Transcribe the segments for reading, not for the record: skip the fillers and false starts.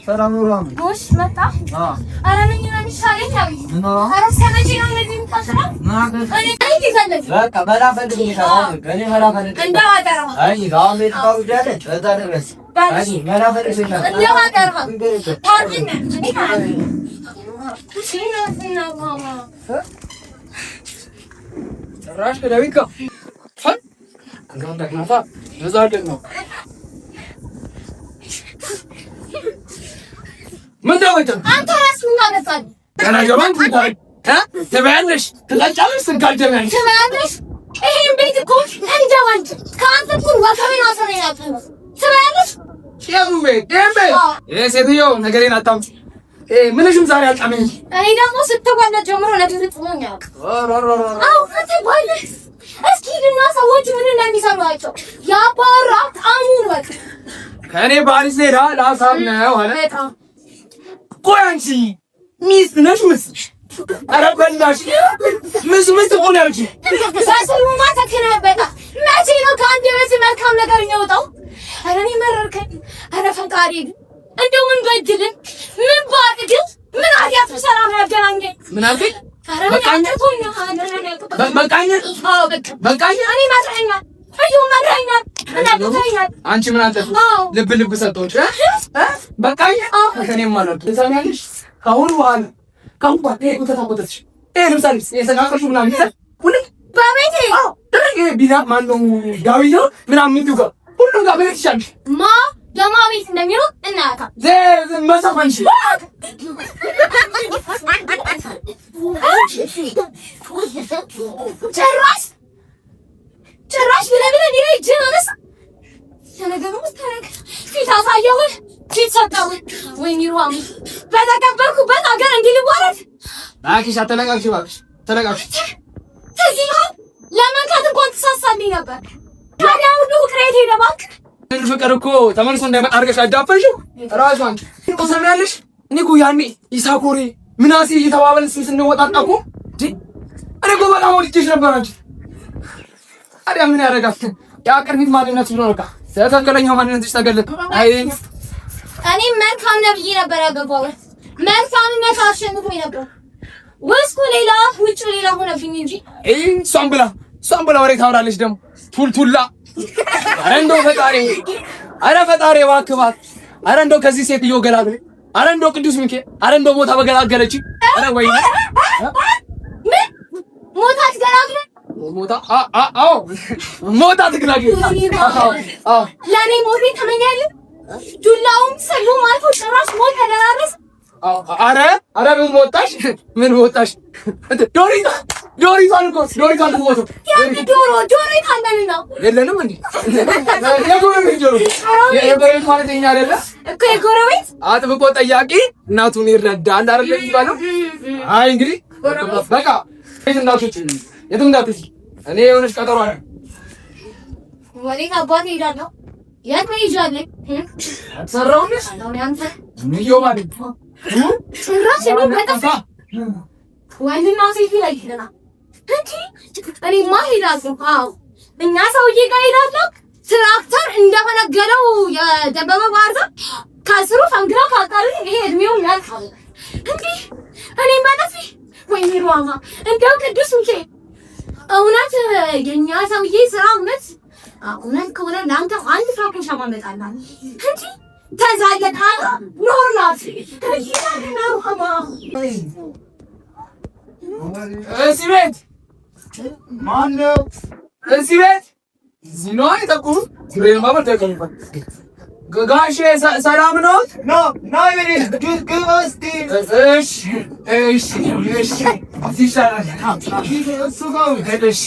ሰላም ነው ራም ሙሽ መጣ አረነኝ ነው የሚሻለኝ ነው አረሰነኝ ነው እንደምታሰራ እኔ ይፈልግ በቃ በላፈልግ ይሻላል ከኔ በላፈልግ እንዳዋጠራ አይ ጋው ሜትካው ጃለ እዛ ድረስ አይ በላፈልግ ይሻላል እንዳዋጠራ ታርግና ሲና ማማ ራሽ ከዳዊካ ከዛንዳ ናታ እዛ ደግሞ ምን ታወጣ አንተ ራስ ምን አለፋኝ ገና ጀማን ትታይ ተበያለሽ ትላጫለሽ ትካልጀማለሽ ተበያለሽ ይሄን ቤት እኮ እንጀዋን ካንተ እኮ ወከቤን አሰረኛት ተበያለሽ ያሉም ደምበ ሴትዮ ነገሬን አታምጪ ምንሽም ዛሬ አጣመኝ እኔ ደግሞ ስትወለድ ጀምሮ ነገር ጥሞኛል አው ከተባለሽ እስኪ ድና ሰዎች ምን እንደሚሰማቸው ያባራት አሙን ወቅ ከኔ ባሪስ ሌላ ላሳብ ነው አለ ቆይ አንቺ ሚስት ነሽ ምስልሽ ኧረ በእናትሽ ምስ ሆነሽ ሳሰሉማ ተከነበታ መቼ ነው ከአንድ ቤት መልካም ነገር የሚወጣው? ኧረ እኔ መረርከኝ። ኧረ ፈጣሪ እንደው ምን በድልን ምን ባድግል ምን አዲያት ሰላም ያገናኘኝ ምን አልከኝ? በቃኝ በቃኝ እኔ ማጥረኛ አየሁ ማጥረኛ አንቺ ምን አጠፋሽ? ልብ ሰጠሁሽ በቃኝ ከኔም ማለት ትሰሚያለሽ ካሁን በኋላ ካሁን ባቴ ተታቆተሽ ለምሳሌ የሰጋቀሹ ምናምን ሁሉ በቤቴ ደረገ ቢዛ ማነው ዳዊት ምናምን ምንድጋ ሁሉም ጋር በልሻል ማ ለማቤት እንደሚሮጥ እናታ መሰፈንሽ ጭራሽ ብለህ ዲሬ ጀነስ ተነገሩ ተነገ ፊት አሳየው ፊት ሰጣው ወይኔ ሩሃም በተከበርኩበት ሀገር እንዲልዋረድ አኪሽ አተለቃቅሽ ባክሽ ተለቃቅሽ ተዚሁ ለማንካት እንኳን ተሳሳልኝ ነበር ታዲያ ሁሉ ክሬት ሄደ ባክ ፍቅር እኮ ተመልሶ እንዳይመጣ አድርገሽ አዳፈንሽው ራሷን እኮ ሰማያለሽ እኔ እኮ ያኔ ኢሳኮሬ ምናሴ እየተባባልን ስንወጣጣ እኮ እኔ እኮ በጣም ወድጄሽ ነበር አንቺ ታዲያ ምን ያደርጋል ያ ቅርቢት ማንነትሽ ነው በቃ ትክክለኛው ማንነትሽ ተገለጠ አይ እኔ መልካም ነብይ ነበር ያገባሁት መልካምነት አሸንፎኝ ነበር ወስኩ ሌላ ውጭ ሌላ ሆነብኝ እንጂ እሷን ብላ ወሬ ታወራለች ደግሞ ቱልቱላ ኧረ እንደው ፈጣሪ እባክህ ኧረ እንደው ከዚህ ሴትዮ ገላግለኝ ኧረ እንደው ቅዱስ ሚካኤል ኧረ እንደው ሞታ በገላገለች ኧረ ወይ ሞታ ትገላግለኝ ሞታ ትገላግለኝ አዎ ለኔ ሞቴ ተመኛለህ ዱላውም ሰሉም አልፎ ጭራሽ ሞት ተደራረስ ኧረ ምን ወጣሽ ዶሪቷን ትሞቱ ዶሮ ይታለን ነው የለንም እንዴ የጎረቤት ማለት እኛ አይደለ እኮ የጎረቤት አጥብቆ ጠያቂ እናቱን ይረዳል አይደል የሚባለው አይ እንግዲህ በቃ የት እንዳትሄጂ እኔ የሆነች ቀጠሮ አለ ወዴት አባቴ እሄዳለሁ የት እሄጃለሁ ሰራውንስ አንተ ምንየው ማለት ጭራሽ በቃ ወንድና ሴት ላይ ይሄዳል እንዴ እኔማ እሄዳለሁ አዎ እኛ ሰውዬ ጋር እሄዳለሁ ትራክተር እንደፈነገለው የደበበ ባህር ዛፍ ከስሩ ፈንግራ ካጣሪ ይሄ እድሜው ያልቃል እንዴ እኔ ማለት ወይኔ ሯማ እንደው ቅዱስ ሚካኤል እውነት የኛ ሰውዬ ስራ እውነት ከሆነ ለአንተ አንድ ፍራፍሬ ሻማ መጣላል እንዴ ተዛለቃ ኖርናት ከይታና ሩሃማ እዚህ ቤት ማነው እዚህ ቤት ዚኖ አይተቁም ግሬማ በተቀምጠ ጋሼ ሰላም ነው ነው ግግስቲ እሺ አትይሻላል እሱ ጋር ሄደሽ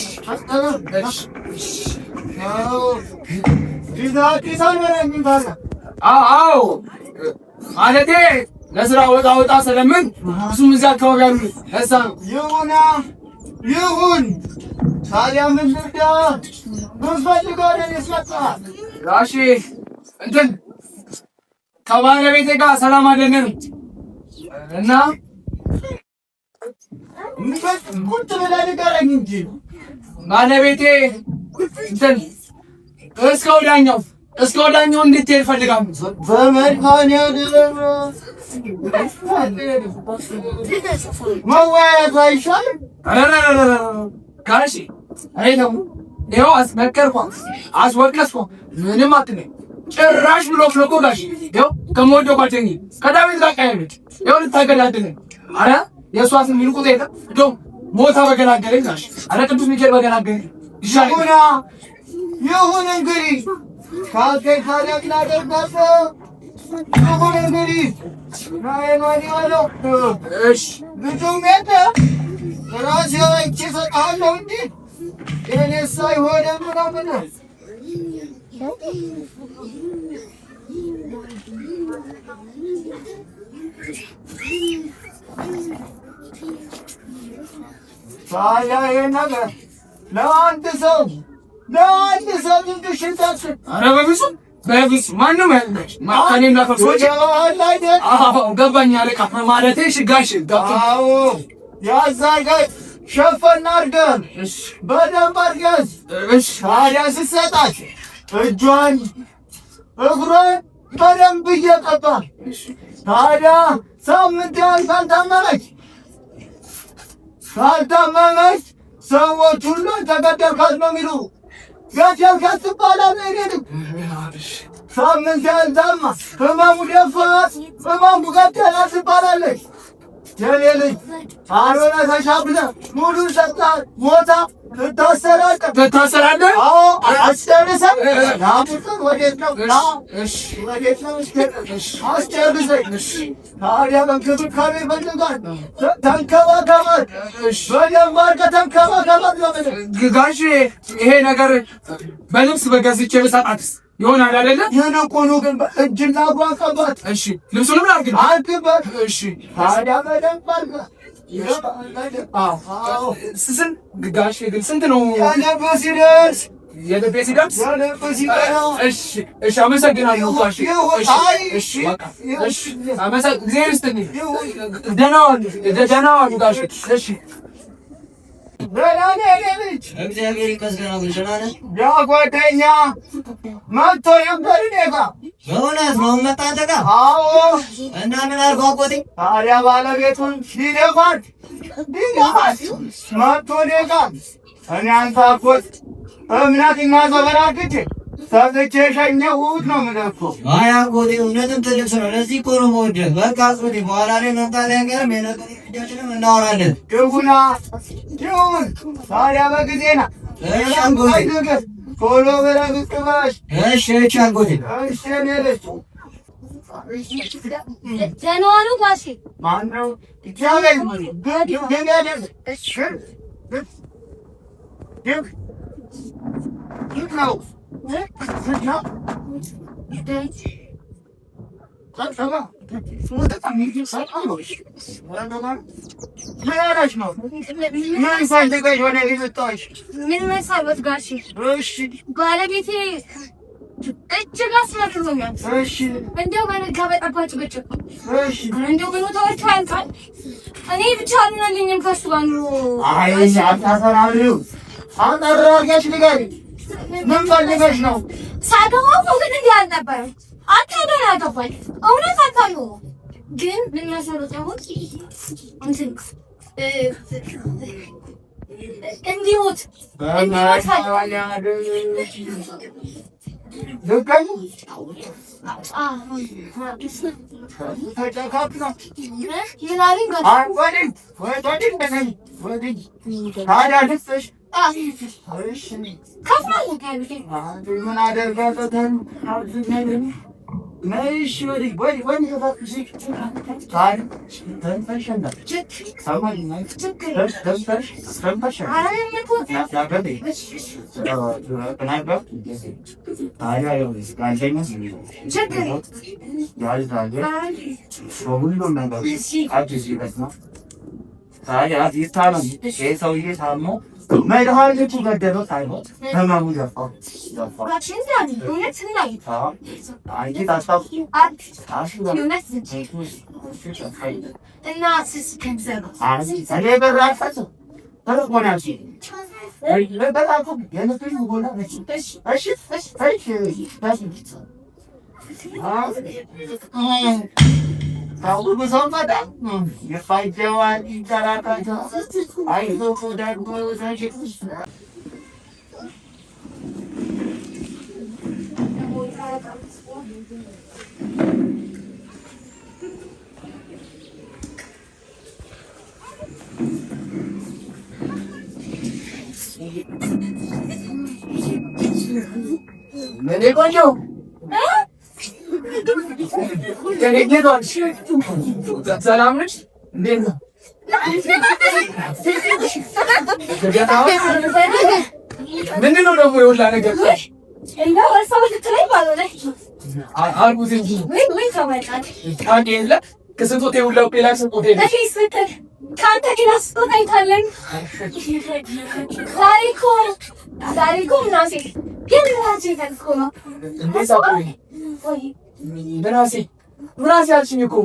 አዎ ማለቴ ለስራ ወጣ ስለምን እሱም እዚያ አካባቢ ያሉ እዛ ይሁን ታዲያ ምን ልርዳ ምን ፈልገው ነው የሰጣህ ጋሼ እንትን ከባለቤቴ ጋር ሰላም አይደለም እና ቁጭ ብለህ ንገረኝ እንጂ ባለቤቴ እንትን እስከ ወዲያኛው እንድትሄድ እፈልጋለሁ። መወያየቱ አይሻልም? ጋሼ እኔ ደግሞ ይኸው አስመከርኳት አስወቀስኳት፣ ምንም አትለኝ። ጭራሽ ብሎ ፍለቆ ጋሼ ይኸው ከምወደው ጓደኛዬ ከዳዊት ጋር ቀየመች። ይኸው ልታገዳድለኝ። ኧረ የእሷ ስም ይልቁት የለም እንደውም ሞታ በገላገለኝ ጋሼ። ኧረ ቅዱስ ሚካኤል በገላገለኝ ይሻለኛል። ይሁን እንግዲህ ካልከኝ ታዲያ ምን አደርጋለሁ? ይሁን እንግዲህ እሺ ልጁም የለ ራሴ አይቼ እሰጥሃለሁ እንጂ የእኔስ አይሆንም ምናምን ታዲያ ይሄ ነገር ለአንድ ሰው ትንሽ ኧረ በብዙ ማንም ያለሽ ከእኔና ከሰዎች ገባኝ። አለቃ ማለቴ ጋሼ አዎ ያዝ አድርገህ ሸፈን አድርገህ በደንብ አድርገህ ታዲያ ስትሰጣት እጇን እግሯን በደንብ እየቀባህ ታዲያ ሳምንት ያህል ካልታመመች ሰዎች ሁሉ ተገደልካት ነው የሚሉ ገደልካት ትባላለህ። አይደለም ሳምንት ያህል ታማ ህመሙ ደፋት ህመሙ ገደላት ትባላለች። የኔ ልጅ አልሆነ ተሻብለህ ሙሉ ሰጣት ሞታ ትታሰራለህ። አዎ አስጨርሰኝ። ወዴት ነው? ወዴት ነው? አስጨርሰኝ። ታዲያ በእንክብካቤ ይፈልጋል። ተንከባከባት፣ በደንብ አድርገህ ተንከባከባት። ጋሼ ይሄ ነገር በልብስ በገዝቼ ብሰጣትስ ይሆናል አይደለ? ይልቁኑ ግን እጅና እግሯን ቀባት። እሺ ልብሱንም አድርግበት። እሺ ታዲያ በደንብ አድርገህ ጋሼ ግን ስንት ነው የልብህ ሲደርስ? እሺ አመሰግናለሁ ጋሼ። ደህና ዋሉ ጋሼ። እሺ እግዚአብሔር ይመስገን። ያ ጓደኛ መጥቶ ነበር እኔ ጋር። የእውነት ነው መጣ አንተ ጋር? አዎ። እና ምን አልኩህ አጎቴ? ታዲያ ባለቤቱን ሊደፋት መጥቶ እኔ ጋር እኔ አንተ አጎት እምነት ማዘበራግቼ ሰጥቼ ሸኘሁት ነው የምልህ እኮ። አይ አጎቴ እውነትም ትልቅ ሰው ነው። ለዚህ እኮ ነው የምወድህ። በቃ አጎቴ በኋላ ላይ መምጣት አይቀርም። የነገሮቻችንም እናወራለን። ይሁን ታዲያ በጊዜ ና። እሺ አጎቴ ቶሎ ብለህ ብቅ በል። እሺ አጎቴ። እሺ እኔ ልጅ ደህና ዋሉ ጋሼ። ማነው? እግዚአብሔር ነው ምን መሰሎት ጋሼ፣ ባለቤቴ እጅግ አስመርሮኛል። እንደው በነጋ በጠባ ጭቅጭቅ እንደው ምን ተወርቶ ያልቃል። እኔ ብቻ አልሆነልኝም ከሱ ጋር ኑሮ። አይ አታሰራሪው አናራርገሽ ንገሪኝ። ምን ፈልገሽ ነው? ሳገባው ነው ግን እንዲህ አልነበረም። አታደና ያገባኝ እውነት አታሉ ግን ምን መሰሎት አሁን እንዲሞት መድኃኒቱ ገደለው ሳይሞት ህመሙ ገፋው። ምን ቆንጆ ሰላም ነሽ? እንዴት ነው? ምንድን ነው ደግሞ የሁላ ነገር? አልኩት እንጂ ከስንቶቴ ሁላ ሌላ ስንቶቴ ከአንተ ሌላ ስጦታ አይታለን። ዛሬ እኮ ምናሴ ግን ምናሴ ተልኮ ነው ምናሴ አልሽኝ እኮ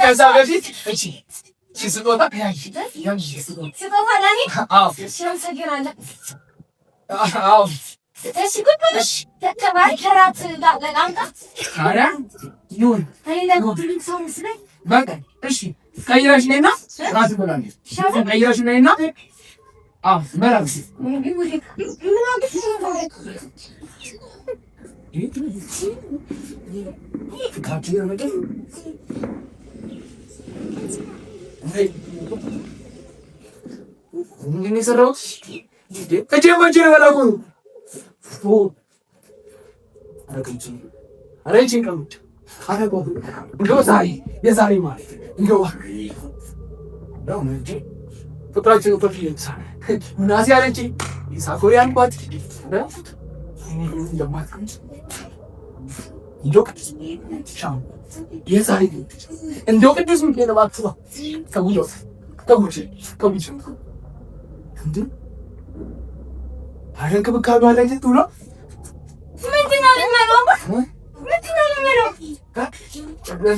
ከዛ በፊት ስጦታ ቀይረሽ ነይና ራት ብላለች። ቀይረሽ ነይና በላሽ ምንድን ነው የሰራሁት? እጄን በእጄ ነው የበላኩ። የዛሬ ማለት ፍቅራችን ምናሴ አለች ሳኮሪ አልኳት። እንደው ቅዱስ ሚካኤል እባክህ ኧረ እንክብካቤ አለች ብሎ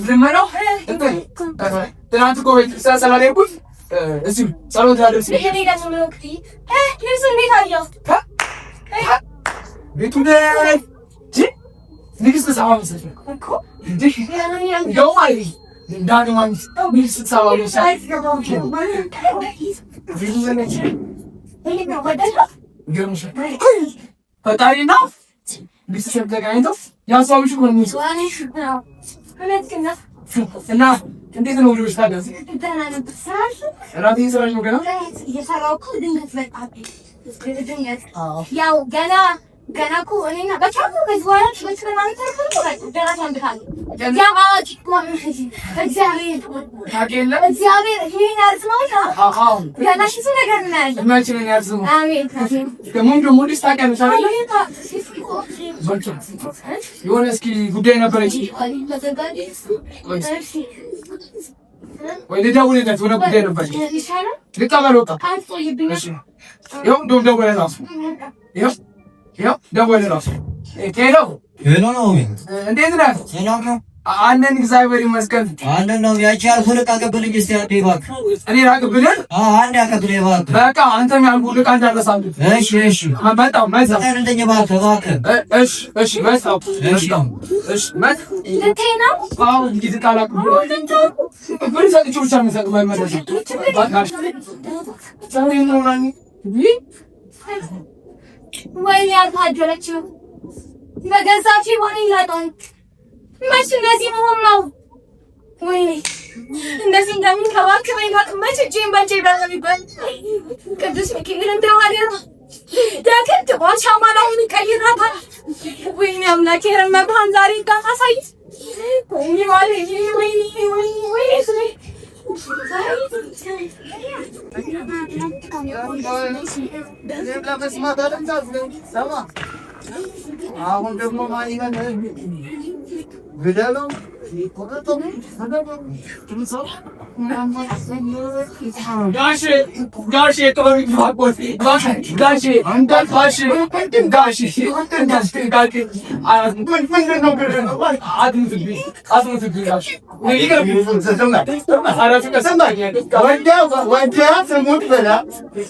ልመናው ትናንት እኮ ቤተክርስቲያን ስላልሄድኩኝ እዚሁ ጸሎት ላደርስ ቤቱ ንግስት ሳባ መሰለኝ እኮ እንደውም አይ እንዳንዋን ንግስት ሳባ ፈጣሪና ቤተሰብ ተገናኝተው ያሳውሽ እኮ ነው እና እንዴት ነው ልጅ ታዲያስ? እራት እየሰራሽ ነው ገና? እየሰራሁ እኮ ድንገት መጣብኝ። ያው ገና እኮ እኔና በቻልኩ ከዚህ በኋላ በትምህርት እግዚአብሔር ይሄን ያርዝመውና ገና ሽቱ ነገር እናያለን። መቼም ያርዝመው። አሜን። ደግሞ ደስ ታውቂያለሽ አይደል? የሆነ እስኪ ጉዳይ ነበረች ወይ ልደውልለት የሆነ ጉዳይ ነበረች። ልቀበል በቃ ይኸው እንደውም ደወለ እራሱ ይኸው ደወለ እራሱ ሄሎ እንዴት ነህ? አለን እግዚአብሔር ይመስገን አለን ነው ያቺ ያልኩህ ዕቃ አቀብልኝ እስኪ አንዴ እባክህ። እኔ ላቀብልህ? አንዴ አቀብልኝ እባክህ። በቃ አንተም ያልኩህ ዕቃ እንዳትረሳብኝ። እሺ መጣሁ እንደኝ እባክህ። እሺ መጣሁ። ልትሄድ ነው? አዎ እንግዲህ ዕቃ ላቀብልህ ብር ሰጥቼው ብቻ ነው የምሰጥህ። መመለስ ወይኔ ያልታደለችው በገዛች ሆነ ይላጣል። መች እንደዚህ መሆን ነው? ወይኔ እንደዚህ እንደሚንከባከበኝ መች እጄን በእጄ ይባል። ቅዱስ ሚካኤል እንደዋለ ዳከት ሻማላውን ይቀይራታል። ወይኔ አምላኬ ረመብሃን ዛሬ ጋር አሳይ። ወይኔ ማለት ወይኔ ስለ አሁን ደግሞ ማን ይገን ግደለው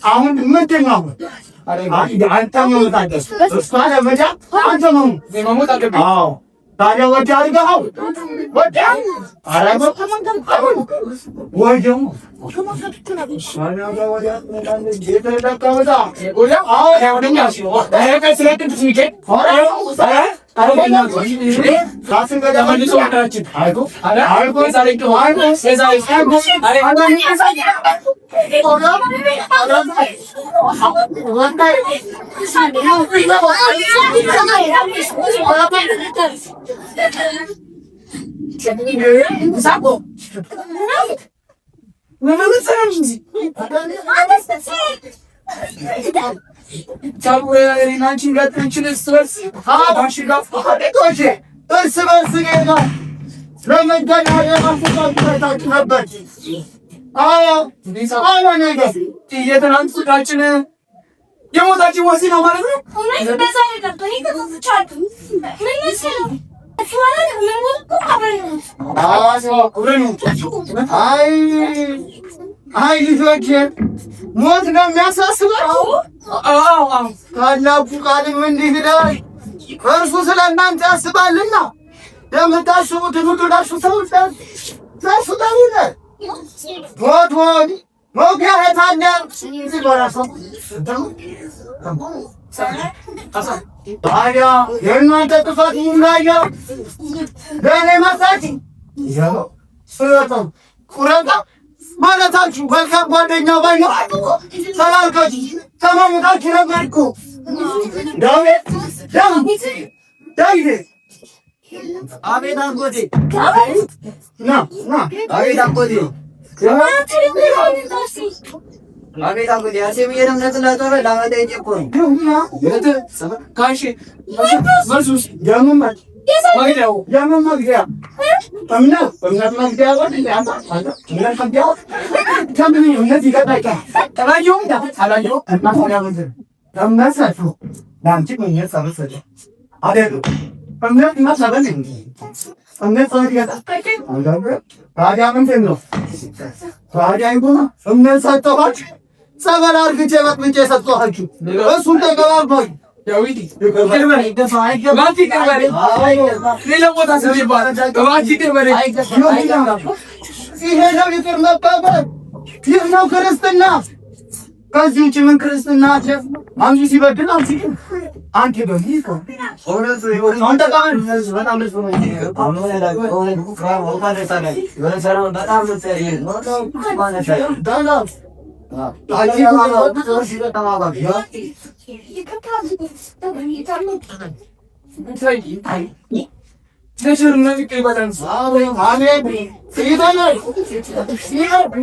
አሁን ምንድን ነው አንተ መሞት አለብህ። እሷ ለመዳ አንተ መሞት አለብህ። አዎ ታዲያ ወደ አድርገኸው ወደ እርስ በርስ ለመገናኘት ነበር። የትናንትናችን የሞታችን ወሲ ነው ማለት ነው። አይ ልጆቼ ሞት ነው የሚያሳስበው። ታላቁ ቃልም እንዲህ ይላል፣ እርሱ ስለ እናንተ ያስባልና የምታስቡት ምክራችሁ ሰዎች ታስባሉ። ሞት መውጊያ የት አለ? ታዲያ የእናንተ ጥፋት ይናያል ለእኔ መሳች ቁረጣ ማለታችሁ መልካም ጓደኛ ባይኖ ተላልካችሁ ተማሙታችሁ ነበር እኮ። ዳዊት አቤት አጎቴ ና አቤት አጎቴ አቤት አጎቴ አሴም የደምነት ለጦር ላመጣ እኮ ካሽ መልሱስ ደምማት ማግደው ደምማግደያ እምነት መግደያ ወደ ያንተ እምነት መግደያ ከምን እምነት ይቀጣጣ ተባዩ ታላዩ እና ታላዩ ደምናሳቱ ዳንቺ ምን ያሳበሰደ አደሉ እምነት ማሳበል እንጂ እምነት ታዲያ ታዲያ ምንድን ነው ታዲያ ይጎና እምነት ሳይጠባችሁ ጸበል አርግቼ መጥምቄ ሰጥቷችሁ እሱን ተቀባባይ ዳዊት ይገርማል ገባቲ ይገርማል ሌላ ቦታ ስለይባል ገባቲ ይገርማል ይሄ ነው ይቅር መባባል ይህ ነው ክርስትና። ከዚህ ውጭ ምን ክርስትና አለ? አንቺ ሲበድል አንቺ በሚቆ ኦነሱ ይወር አንተ ጋር በጣም ልጅ ነው አሁን ያለው ኦነ ኩራ ወጣ ደሳለ ወሰራው በጣም ልትሰሪ ነው ማለት ነው ዳላ አጂ ማማ ወጥቶ ሲበጣ ማባብ ይከታል ይታሉ ለሽር ነው ይቀበላል አሜን ሲዳና ሲዳና